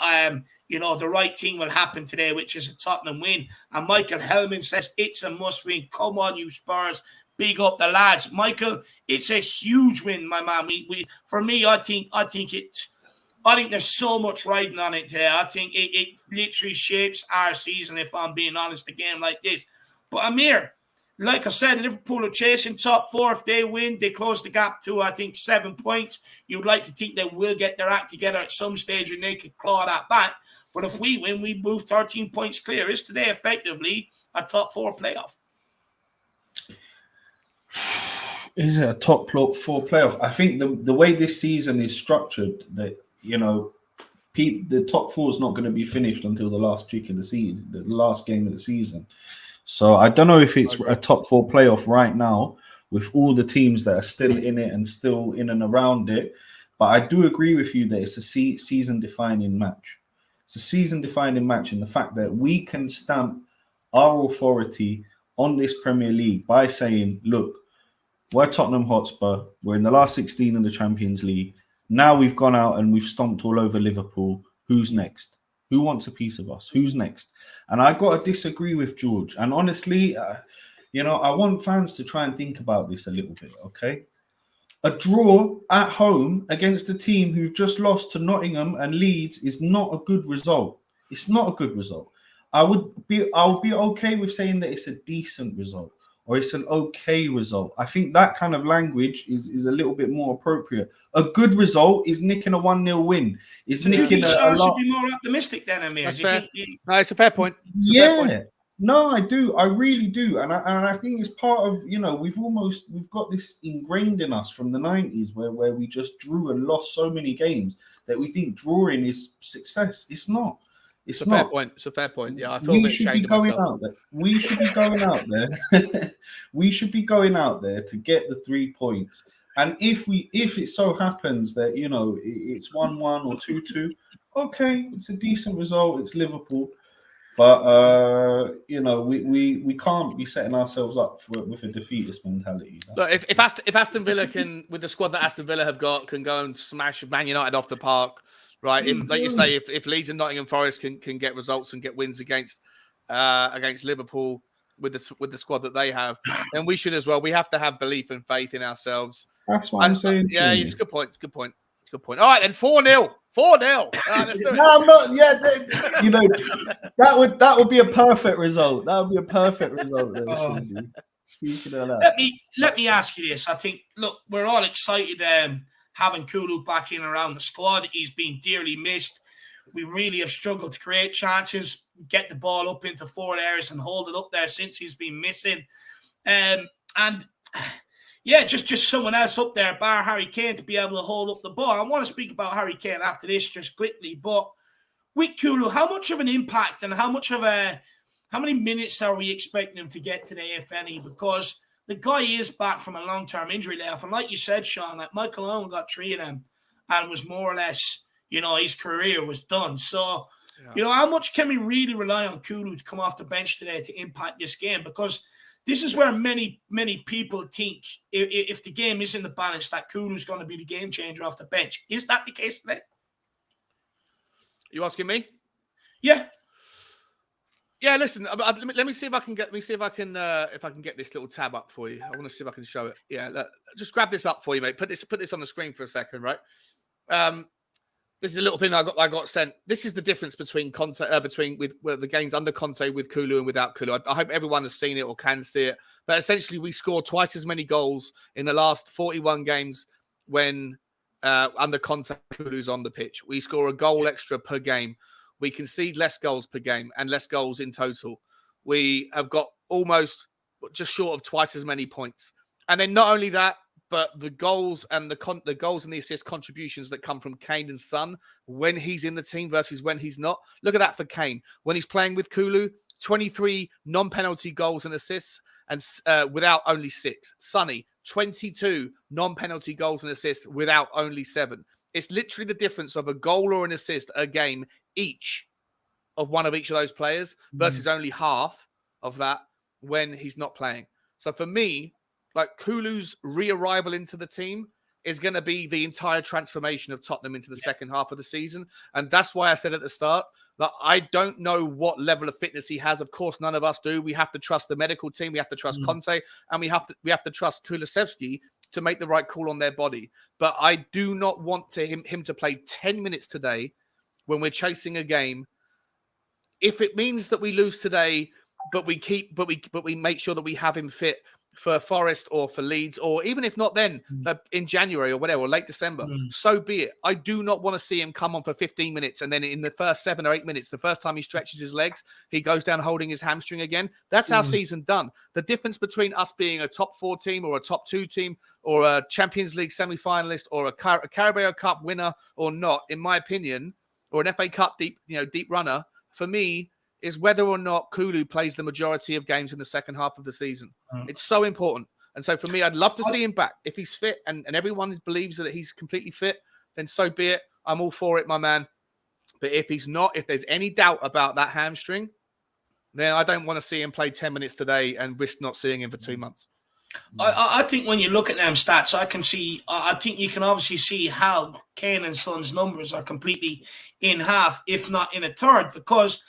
the right thing will happen today, which is a Tottenham win. And Michael Hellman says it's a must win. Come on, you Spurs. Big up the lads. Michael, it's a huge win, my man. For me, I think there's so much riding on it here. I think it literally shapes our season, if I'm being honest, a game like this. But Amir, like I said, Liverpool are chasing top 4. If they win, they close the gap to, I think, 7 points. You'd like to think they will get their act together at some stage and they could claw that back. But if we win, we move 13 points clear. Is today effectively a top 4 playoff? Is it a top 4 playoff? I think the way this season is structured, that the top 4 is not going to be finished until the last kick of the season, the last game of the season. So I don't know if it's a top 4 playoff right now with all the teams that are still in it and still in and around it. But I do agree with you that it's a season-defining match. It's a season-defining match in the fact that we can stamp our authority on this Premier League by saying, look, we're Tottenham Hotspur. We're in the last 16 in the Champions League. Now we've gone out and we've stomped all over Liverpool. Who's next? Who wants a piece of us? Who's next? And I got to disagree with George. And honestly, I want fans to try and think about this a little bit, okay? A draw at home against a team who've just lost to Nottingham and Leeds is not a good result. It's not a good result. I'll be okay with saying that it's a decent result or it's an okay result. I think that kind of language is a little bit more appropriate. A good result is nicking a 1-0 win. Do you think Sean should be more optimistic than Amir? That's fair. No, it's a fair point. No, I do. I really do. And I think it's part of, we've got this ingrained in us from the 90s where we just drew and lost so many games that we think drawing is success. It's not. It's a fair point. It's a fair point. Yeah, I feel a bit ashamed of myself. We should be going out there. We should be going out there to get the 3 points. And if it so happens that, it's 1-1 or 2-2, okay, it's a decent result. It's Liverpool. But we can't be setting ourselves up with a defeatist mentality. Look, if Aston Villa can, with the squad that Aston Villa have got, can go and smash Man United off the park, right? Like you say, if Leeds and Nottingham Forest can get results and get wins against Liverpool with the squad that they have, then we should as well. We have to have belief and faith in ourselves. That's what I'm saying. Yeah, it's a good point. It's a good point. It's a good point. All right, then 4-0. 4-0. Let's do it. No, I'm not. Yeah, that would be a perfect result. That would be a perfect result. Speaking of that, let me ask you this. I think, look, we're all excited having Kulu back in around the squad. He's been dearly missed. We really have struggled to create chances, get the ball up into forward areas and hold it up there since he's been missing. And Yeah, just someone else up there, bar Harry Kane, to be able to hold up the ball. I want to speak about Harry Kane after this just quickly, but with Kulu, how much of an impact and how many minutes are we expecting him to get today, if any? Because the guy is back from a long-term injury layoff, and like you said, Sean, like Michael Owen got 3 of them, and was more or less, his career was done. So, how much can we really rely on Kulu to come off the bench today to impact this game? Because this is where many people think if the game is in the balance, that Kulu's going to be the game changer off the bench. Is that the case today? You asking me? Yeah. Yeah, listen. Let me see if I can get. Let me see if I can get this little tab up for you. I want to see if I can show it. Yeah, just grab this up for you, mate. Put this on the screen for a second, right? This is a little thing I got sent. This is the difference between the games under Conte with Kulu and without Kulu. I hope everyone has seen it or can see it. But essentially, we scored twice as many goals in the last 41 games when under Conte, Kulu's on the pitch. We score a goal extra per game. We concede less goals per game and less goals in total. We have got almost just short of twice as many points. And then not only that, but the goals and the goals and the assist contributions that come from Kane and Son when he's in the team versus when he's not. Look at that for Kane. When he's playing with Kulu, 23 non-penalty goals and assists and without only 6. Sonny, 22 non-penalty goals and assists without only 7. It's literally the difference of a goal or an assist a game each of one of each of those players versus only half of that when he's not playing. So for me, like Kulu's re-arrival into the team is going to be the entire transformation of Tottenham into the second half of the season. And that's why I said at the start that I don't know what level of fitness he has. Of course, none of us do. We have to trust the medical team. We have to trust Conte, and we have to trust Kulusevski to make the right call on their body. But I do not want him to play 10 minutes today when we're chasing a game. If it means that we lose today, but we make sure that we have him fit for Forest or for Leeds, or even if not then, in January or whatever, or late December, so be it. I do not want to see him come on for 15 minutes and then in the first 7 or 8 minutes, the first time he stretches his legs, he goes down holding his hamstring again. That's our season done. The difference between us being a top 4 team or a top 2 team or a Champions League semi-finalist or a Carabao Cup winner or not, in my opinion, or an FA Cup deep runner, for me, is whether or not Kulu plays the majority of games in the second half of the season. It's so important. And so for me, I'd love to see him back. If he's fit and everyone believes that he's completely fit, then so be it. I'm all for it, my man. But if he's not, if there's any doubt about that hamstring, then I don't want to see him play 10 minutes today and risk not seeing him for 2 months. I think when you look at them stats, I think you can obviously see how Kane and Son's numbers are completely in half, if not in a third, because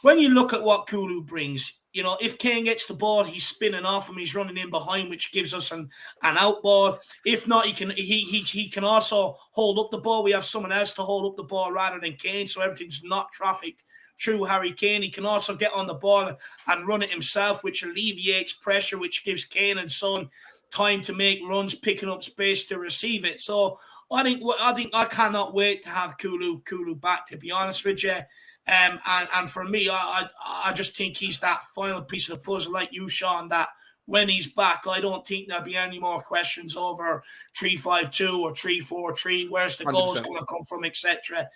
when you look at what Kulu brings, if Kane gets the ball, he's spinning off him, he's running in behind, which gives us an out ball. If not, he can also hold up the ball. We have someone else to hold up the ball rather than Kane, so everything's not trafficked through Harry Kane. He can also get on the ball and run it himself, which alleviates pressure, which gives Kane and Son time to make runs, picking up space to receive it. So I think I cannot wait to have Kulu back, to be honest with you. And for me, I just think he's that final piece of the puzzle, like you, Sean, that when he's back, I don't think there'll be any more questions over 3-5-2 or 3-4-3. Where's the goals going to come from, etc.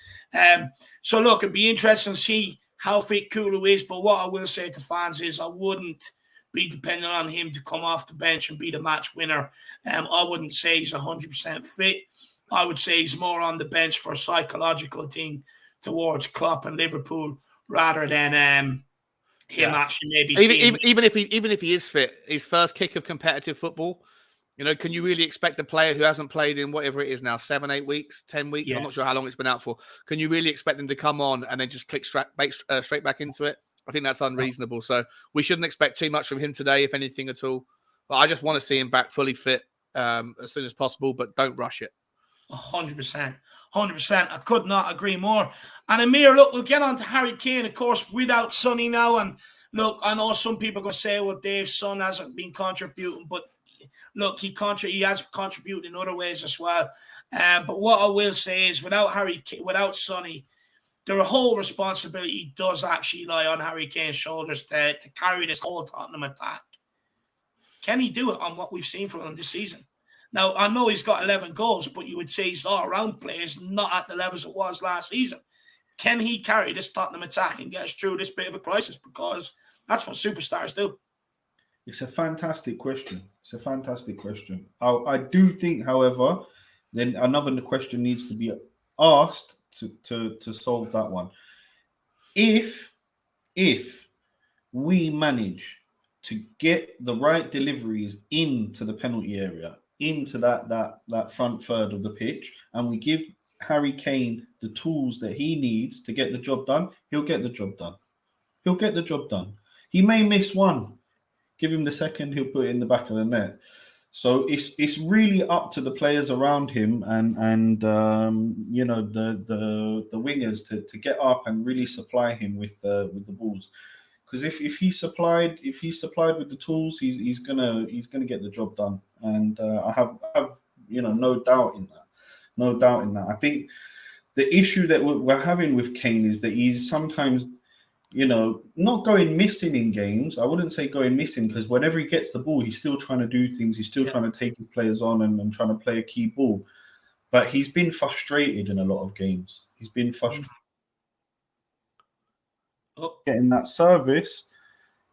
So look, it'd be interesting to see how fit Kulu is. But what I will say to fans is I wouldn't be dependent on him to come off the bench and be the match winner. I wouldn't say he's 100% fit. I would say he's more on the bench for a psychological thing towards Klopp and Liverpool rather than him actually maybe even if he is fit, his first kick of competitive football, can you really expect a player who hasn't played in whatever it is now, 7, 8 weeks, 10 weeks? I'm not sure how long it's been out for. Can you really expect them to come on and then just click straight back into it? I think that's unreasonable. So we shouldn't expect too much from him today, if anything at all. But I just want to see him back fully fit as soon as possible, but don't rush it. 100%. 100%. I could not agree more. And Amir, look, we'll get on to Harry Kane, of course, without Sonny now. And look, I know some people are going to say, well, Dave's son hasn't been contributing, but look, he has contributed in other ways as well. But what I will say is, without Sonny, the whole responsibility does actually lie on Harry Kane's shoulders to carry this whole Tottenham attack. Can he do it on what we've seen from him this season? Now, I know he's got 11 goals, but you would say his all-around play is not at the levels it was last season. Can he carry this Tottenham attack and get us through this bit of a crisis? Because that's what superstars do. It's a fantastic question. I do think, however, then another question needs to be asked to solve that one. If we manage to get the right deliveries into the penalty area, into that front third of the pitch, and we give Harry Kane the tools that he needs to get the job done, he'll get the job done. He may miss one. Give him the second, he'll put it in the back of the net. So it's really up to the players around him and you know, the wingers to get up and really supply him with the balls. Because if he's supplied with the tools, he's gonna get the job done. And I have you know, no doubt in that. I think the issue that we're having with Kane is that he's sometimes, you know, not going missing in games. I wouldn't say going missing, because whenever he gets the ball, he's still trying to do things. He's still trying to take his players on and trying to play a key ball. But he's been frustrated in a lot of games. He's been frustrated getting that service.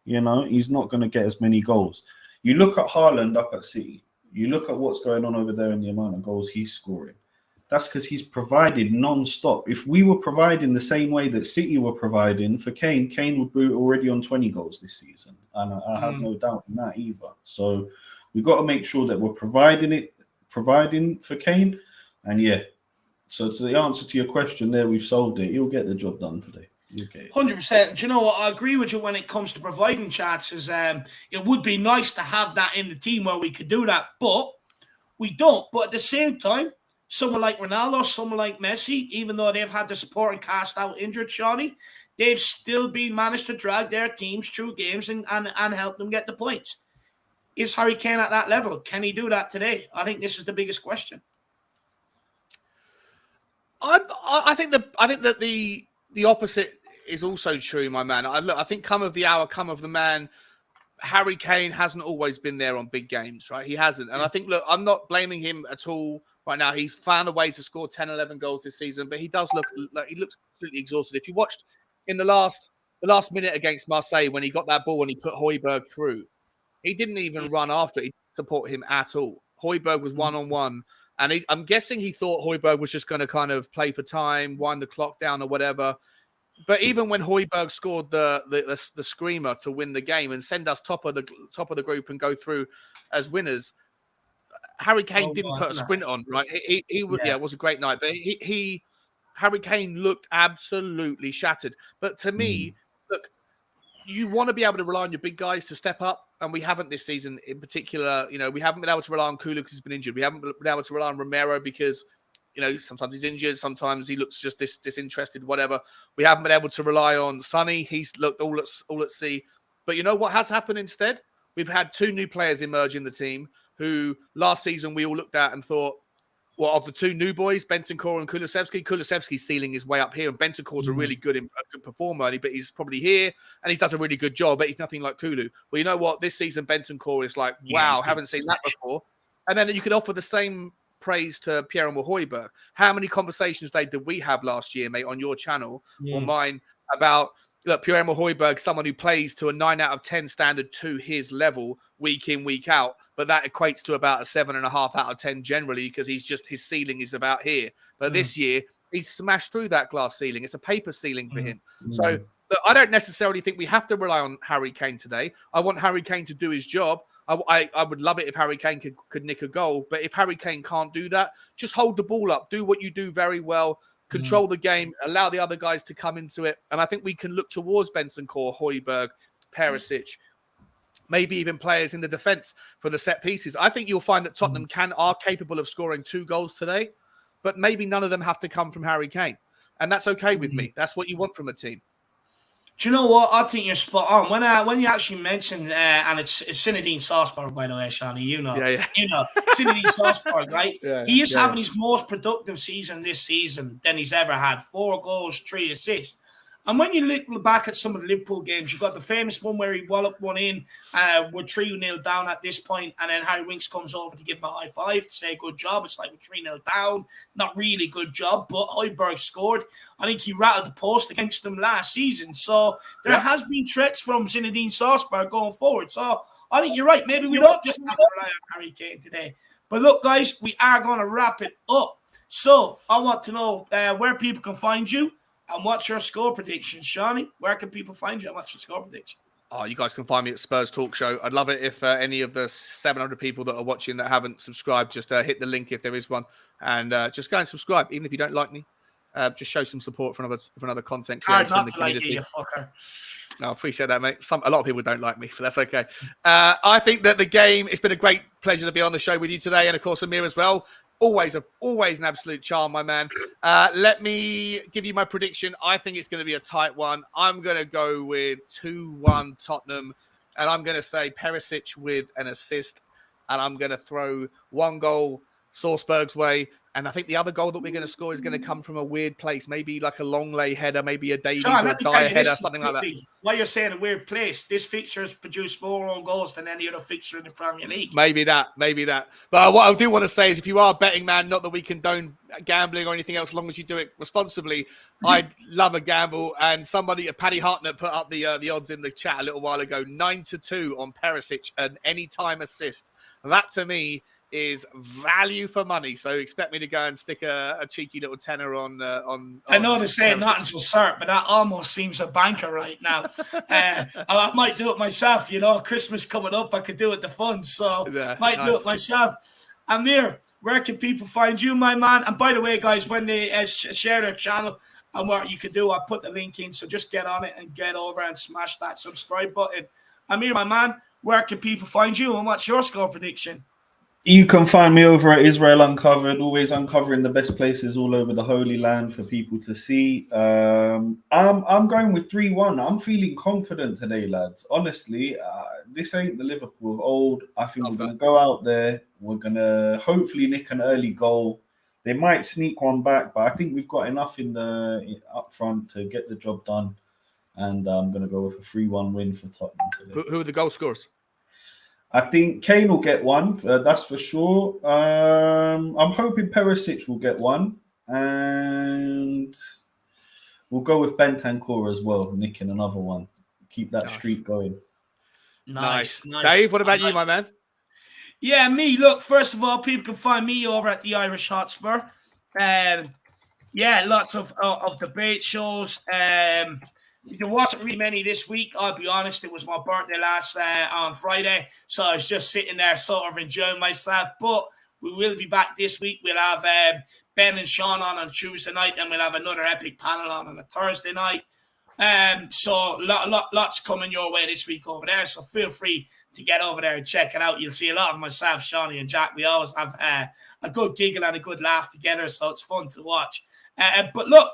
You know, he's not going to get as many goals. You look at Haaland up at City. You look at what's going on over there and the amount of goals he's scoring. That's because he's provided non-stop. If we were providing the same way that City were providing for Kane, Kane would be already on 20 goals this season. And I have no doubt in that either. So we've got to make sure that we're providing for Kane. And so to the answer to your question there, we've solved it. He'll get the job done today. 100%. Do you know what? I agree with you when it comes to providing chances. It would be nice to have that in the team where we could do that, but we don't. But at the same time, someone like Ronaldo, someone like Messi, even though they've had the supporting cast out injured, Shawnee, they've still been managed to drag their teams through games and help them get the points. Is Harry Kane at that level? Can he do that today? I think this is the biggest question. I think that the opposite is also true, my man. I think come of the hour, come of the man. Harry Kane hasn't always been there on big games, right? He hasn't. And I think, look, I'm not blaming him at all right now. He's found a way to score 10, 11 goals this season, but he does look like he looks absolutely exhausted. If you watched in the last minute against Marseille when he got that ball and he put Højbjerg through, he didn't even run after it. He didn't support him at all. Højbjerg was one-on-one. And I'm guessing he thought Højbjerg was just going to kind of play for time, wind the clock down or whatever. But even when Højbjerg scored the screamer to win the game and send us top of the group and go through as winners, Harry Kane didn't put a sprint on, right? It was a great night, but Harry Kane looked absolutely shattered. But to me, look, you want to be able to rely on your big guys to step up, and we haven't this season in particular. You know, we haven't been able to rely on Kulu because he's been injured. We haven't been able to rely on Romero because, you know, sometimes he's injured, sometimes he looks just disinterested, whatever. We haven't been able to rely on Sonny. He's looked all at sea. But you know what has happened instead? We've had two new players emerge in the team who last season we all looked at and thought, well, of the two new boys, Bentancur and Kulusevski's ceiling is way up here, and Bentancur's a really good performer, but he's probably here, and he does a really good job, but he's nothing like Kulu. Well, you know what? This season, Bentancur is like, wow, haven't seen that before. And then you could offer the same praise to Pierre-Emile Højbjerg. How many conversations did we have last year, mate, on your channel or mine about, look, Pierre-Emile Højbjerg, someone who plays to a 9 out of 10 standard to his level week in, week out, but that equates to about a 7.5 out of 10 generally because his ceiling is about here. But this year, he's smashed through that glass ceiling. It's a paper ceiling for him. So look, I don't necessarily think we have to rely on Harry Kane today. I want Harry Kane to do his job. I would love it if Harry Kane could nick a goal, but if Harry Kane can't do that, just hold the ball up, do what you do very well, control the game, allow the other guys to come into it. And I think we can look towards Bentancur, Højbjerg, Perisic, maybe even players in the defense for the set pieces. I think you'll find that Tottenham are capable of scoring 2 goals today, but maybe none of them have to come from Harry Kane. And that's okay with me. That's what you want from a team. Do you know what? I think you're spot on. When you actually mentioned, and it's Zinedine Salzburg, by the way, Shani, you know Zinedine Salzburg, right? He is having his most productive season this season than he's ever had. 4 goals, 3 assists. And when you look back at some of the Liverpool games, you've got the famous one where he walloped one in. We're 3-0 down at this point, and then Harry Winks comes over to give him a high five to say good job. It's like we're 3-0 down. Not really good job, but Højbjerg scored. I think he rattled the post against them last season. So there has been threats from Zinedine Solskjaer going forward. So I think you're right. Maybe we don't just have to rely on Harry Kane today. But look, guys, we are going to wrap it up. So I want to know where people can find you. And what's your score prediction, Shawnee? Where can people find you and what's your score prediction? Oh, you guys can find me at Spurs Talk Show. I'd love it if any of the 700 people that are watching that haven't subscribed, just hit the link if there is one. And just go and subscribe, even if you don't like me. Just show some support for another content creator in the community. Like you fucker. No, I appreciate that, mate. A lot of people don't like me, but that's okay. I think that the game, it's been a great pleasure to be on the show with you today. And, of course, Amir as well. Always an absolute charm, my man. Let me give you my prediction. I think it's going to be a tight one. I'm going to go with 2-1 Tottenham, and I'm going to say Perisic with an assist, and I'm going to throw one goal Salzburg's way. And I think the other goal that we're going to score is going to come from a weird place, maybe like a long lay header, maybe a Davies or a Dyer header, something like that. Why you're saying a weird place? This fixture has produced more own goals than any other fixture in the Premier League. Maybe that. But what I do want to say is, if you are a betting man, not that we condone gambling or anything else, as long as you do it responsibly, I'd love a gamble. And Paddy Hartnett put up the odds in the chat a little while ago, 9-2 on Perisic, an anytime assist. That to me is value for money. So expect me to go and stick a cheeky little tenner on. I know they're saying nothing's for cert, but that almost seems a banker right now. I might do it myself. Christmas coming up, I could do it the fun. So do it myself. Amir, where can people find you, my man? And by the way, guys, when they share their channel and what you can do, I'll put the link in. So just get on it and get over and smash that subscribe button. Amir, my man, where can people find you and what's your score prediction? You can find me over at Israel Uncovered, always uncovering the best places all over the Holy Land for people to see. I'm going with 3-1. I'm feeling confident today, lads. Honestly, this ain't the Liverpool of old. I think we're going to go out there. We're going to hopefully nick an early goal. They might sneak one back, but I think we've got enough up front to get the job done. And I'm going to go with a 3-1 win for Tottenham today. Who are the goal scorers? I think Kane will get one, that's for sure. I'm hoping Perisic will get one. And we'll go with Bentancur as well, nicking another one. Keep that streak going. Nice. Dave, what about you, my man? Yeah, me. Look, first of all, people can find me over at the Irish Hotspur. Lots of debate shows. There wasn't really many this week, I'll be honest. It was my birthday on Friday, so I was just sitting there sort of enjoying myself. But we will be back this week. We'll have Ben and Sean on Tuesday night, and we'll have another epic panel on a Thursday night. So lots coming your way this week over there, so feel free to get over there and check it out. You'll see a lot of myself, Shawnee and Jack. We always have a good giggle and a good laugh together, so it's fun to watch. But look,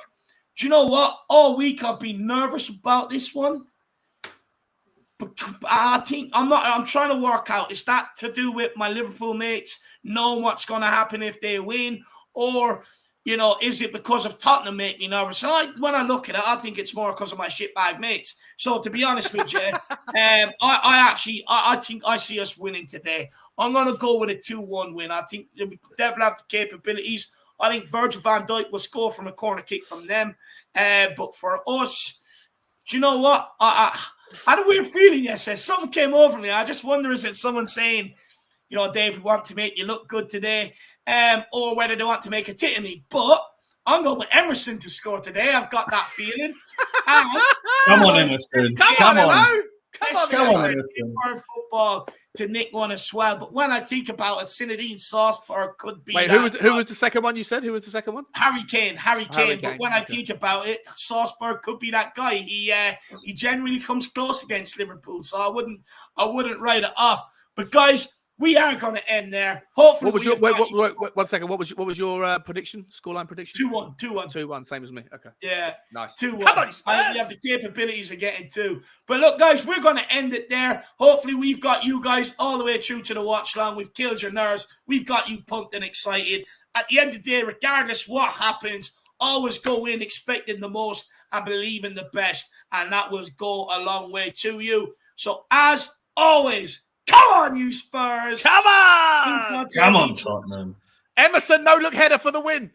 do you know what? All week I've been nervous about this one. But I think I'm trying to work out, is that to do with my Liverpool mates knowing what's going to happen if they win? Or, is it because of Tottenham make me nervous? And when I look at it, I think it's more because of my shitbag mates. So to be honest with you, I think I see us winning today. I'm going to go with a 2-1 win. I think we definitely have the capabilities. I think Virgil van Dijk will score from a corner kick from them. But for us, do you know what? I had a weird feeling yesterday. Something came over me. I just wonder, is it someone saying, Dave, we want to make you look good today, or whether they want to make a tit of me. But I'm going with Emerson to score today. I've got that feeling. Come on, Emerson. Come on. Come on, football to nick one as well. But when I think about it, Zinedine Solskjaer could be. Wait, who was the second one you said? Who was the second one? Harry Kane. But when I think about it, Solskjaer could be that guy. He generally comes close against Liverpool, so I wouldn't write it off. But guys, we are going to end there. Hopefully, what was your wait, 1 second. What was your prediction? Scoreline prediction? 2-1. 2-1, same as me. Okay. Yeah. Nice. 2-1. Come on, Spurs. You have the capabilities of getting 2. But look, guys, we're going to end it there. Hopefully, we've got you guys all the way through to the watch long. We've killed your nerves. We've got you pumped and excited. At the end of the day, regardless what happens, Always go in expecting the most and believe in the best, and that will go a long way to you. So as always, come on, you Spurs! Come on! Come on, Tottenham. Emerson, no look header for the win.